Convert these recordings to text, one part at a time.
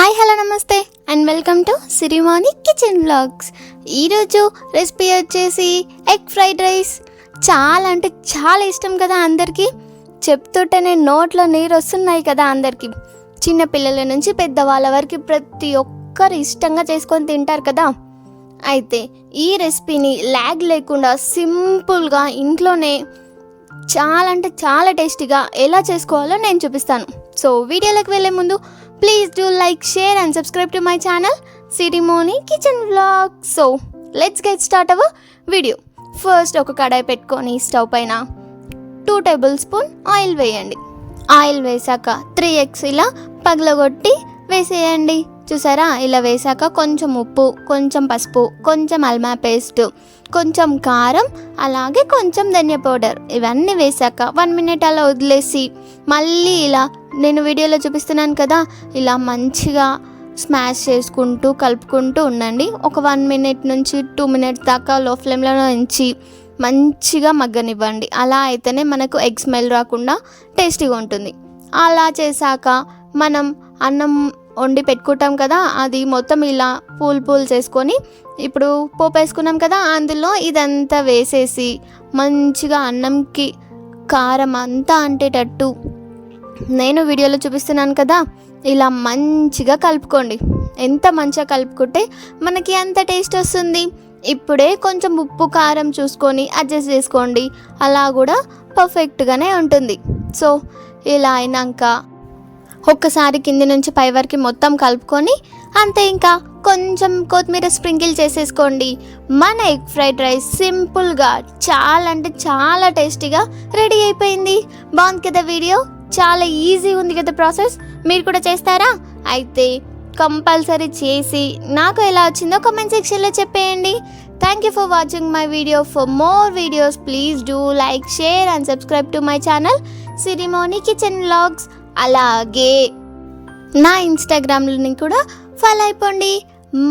Hi hello నమస్తే and welcome to Sirimoni kitchen vlogs. ఈరోజు recipe వచ్చేసి ఎగ్ ఫ్రైడ్ రైస్. చాలా అంటే చాలా ఇష్టం కదా అందరికీ. చెప్తుంటేనే నోట్లో నీరు వస్తున్నాయి కదా అందరికీ. చిన్నపిల్లల నుంచి పెద్దవాళ్ళ వరకు ప్రతి ఒక్కరు ఇష్టంగా చేసుకొని తింటారు కదా. అయితే ఈ రెసిపీని ల్యాగ్ లేకుండా సింపుల్గా ఇంట్లోనే చాలా అంటే చాలా టేస్టీగా ఎలా చేసుకోవాలో నేను చూపిస్తాను. సో వీడియోలోకి వెళ్ళే ముందు please do like, share and subscribe to my channel Sirimoni kitchen vlog. So let's get start our video. First ఒక కడాయి పెట్టుకొని స్టవ్ పైన 2 టేబుల్ స్పూన్ ఆయిల్ వేయండి. ఆయిల్ వేసాక 3 eggs ఇలా పగలగొట్టి వేసేయండి. చూసారా, ఇలా వేసాక కొంచెం ఉప్పు, కొంచెం పసుపు, కొంచెం అల్మా పేస్ట్, కొంచెం కారం, అలాగే కొంచెం ధనియా పౌడర్ ఇవన్నీ వేసాక 1 minute అలా వదిలేసి మళ్ళీ ఇలా నేను వీడియోలో చూపిస్తున్నాను కదా, ఇలా మంచిగా స్మాష్ చేసుకుంటూ కలుపుకుంటూ ఉండండి. ఒక 1 minute నుంచి 2 minutes దాకా లో ఫ్లేమ్లో ఉంచి మంచిగా మగ్గనివ్వండి. అలా అయితేనే మనకు ఎగ్ స్మెల్ రాకుండా టేస్టీగా ఉంటుంది. అలా చేశాక మనం అన్నం వండి పెట్టుకుంటాం కదా, అది మొత్తం ఇలా పూల్ చేసుకొని ఇప్పుడు పోపు వేసుకున్నాం కదా, అందులో ఇదంతా వేసేసి మంచిగా అన్నంకి కారం అంతా అంటేటట్టు నేను వీడియోలో చూపిస్తున్నాను కదా, ఇలా మంచిగా కలుపుకోండి. ఎంత మంచిగా కలుపుకుంటే మనకి అంత టేస్ట్ వస్తుంది. ఇప్పుడే కొంచెం ఉప్పు కారం చూసుకొని అడ్జస్ట్ చేసుకోండి, అలా కూడా పర్ఫెక్ట్గానే ఉంటుంది. సో ఇలా అయినాక ఒక్కసారి కింది నుంచి పై వరకు మొత్తం కలుపుకొని అంతే, ఇంకా కొంచెం కొత్తిమీర స్ప్రింకిల్ చేసేసుకోండి. మన ఎగ్ ఫ్రైడ్ రైస్ సింపుల్గా చాలా అంటే చాలా టేస్టీగా రెడీ అయిపోయింది. బాగుంది కదా వీడియో, చాలా ఈజీ ఉంది కదా ప్రాసెస్. మీరు కూడా చేస్తారా? అయితే కంపల్సరీ చేసి నాకు ఎలా వచ్చిందో కామెంట్ సెక్షన్లో చెప్పేయండి. Thank you for watching my video. For more videos please do like, share and subscribe to my channel Sirimoni kitchen vlogs. అలాగే నా ఇన్స్టాగ్రామ్ని కూడా ఫాలో అయిపోండి.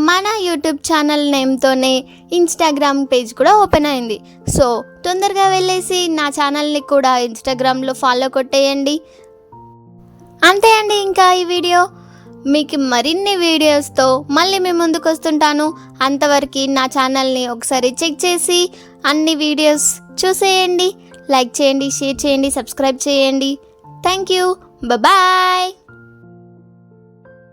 మన యూట్యూబ్ ఛానల్ నేమ్తోనే ఇన్స్టాగ్రామ్ పేజ్ కూడా ఓపెన్ అయింది. సో తొందరగా వెళ్ళేసి నా ఛానల్ని కూడా ఇన్స్టాగ్రామ్లో ఫాలో కొట్టేయండి. అంతే అండి, ఇంకా ఈ వీడియో మీకు మరిన్ని వీడియోస్తో మళ్ళీ మేము ముందుకు వస్తుంటాను. అంతవరకు నా ఛానల్ని ఒకసారి చెక్ చేసి అన్ని వీడియోస్ చూసేయండి. లైక్ చేయండి, షేర్ చేయండి, సబ్స్క్రైబ్ చేయండి. Thank you. Bye-bye.